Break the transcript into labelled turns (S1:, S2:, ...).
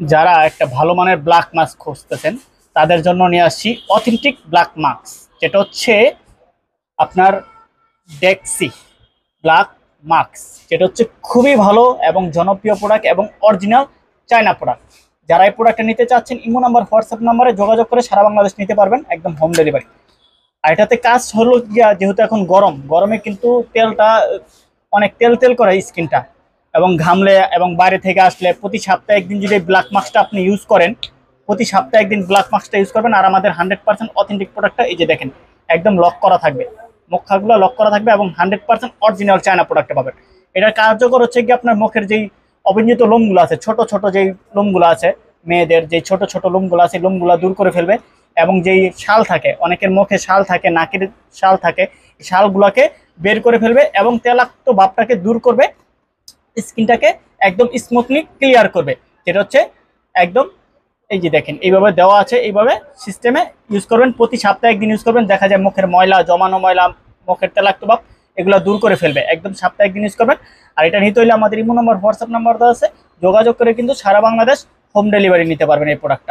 S1: যারা একটা ভালো মানের ব্ল্যাক মাস্ক খুঁজতেছেন তাদের জন্য নিয়ে আসছি অথেন্টিক ব্ল্যাক মাস্ক, যেটা হচ্ছে আপনার ডেক্সি ব্ল্যাক মাস্ক, যেটা হচ্ছে খুবই ভালো এবং জনপ্রিয় প্রোডাক্ট এবং অরিজিনাল চায়না প্রোডাক্ট। যারা এই প্রোডাক্টটা নিতে চাচ্ছেন ইমো নাম্বার হোয়াটসঅ্যাপ নাম্বারে যোগাযোগ করে সারা বাংলাদেশ নিতে পারবেন, একদম হোম ডেলিভারি। আর এটাতে কাজ হলো গিয়া, যেহেতু এখন গরমে কিন্তু তেলটা অনেক তেল তেল করে স্কিনটা, এবং ঘামলে এবং বাইরে থেকে আসলে প্রতি সপ্তাহে একদিন যদি ব্ল্যাক মাস্কটা আপনি ইউজ করেন, প্রতি সপ্তাহে একদিন ব্ল্যাক মাস্কটা ইউজ করবেন। আর আমাদের 100% অথেন্টিক প্রোডাক্টটা এই যে দেখেন, একদম লক করা থাকবে, মুখাগুলো লক করা থাকবে এবং 100% অরিজিনাল চায়না প্রোডাক্টটা পাবেন। এটার কার্যকর হচ্ছে কি, আপনার মুখের যেই অবিঞ্জিত লোমগুলো আছে, ছোট ছোট যেই লোমগুলো আছে, মেয়েদের যে ছোট ছোট লোমগুলো আছে, লোমগুলো দূর করে ফেলবে। এবং যেই শাল থাকে, অনেকের মুখে শাল থাকে, নাকের শাল থাকে, শালগুলোকে বের করে ফেলবে এবং তেলাক্ত ভাবটাকে দূর করবে, স্কিনটাকে একদম স্মুথলি ক্লিয়ার করবে। যেটা হচ্ছে একদম এই যে দেখেন এইভাবে দেওয়া আছে, এইভাবে সিস্টেমে ইউজ করবেন, প্রতি সপ্তাহে একদিন ইউজ করবেন। দেখা যায় মুখের ময়লা, জমানো ময়লা, মুখের তেলাক্ত ভাব, এগুলো দূর করে ফেলবে, একদম সপ্তাহে একদিন ইউজ করবেন। আর এটা নিতে হইলে আমাদের ইমো নাম্বার হোয়াটসঅ্যাপ নাম্বার দেওয়া আছে, যোগাযোগ করে কিন্তু সারা বাংলাদেশ হোম ডেলিভারি নিতে পারবেন এই প্রোডাক্টটা।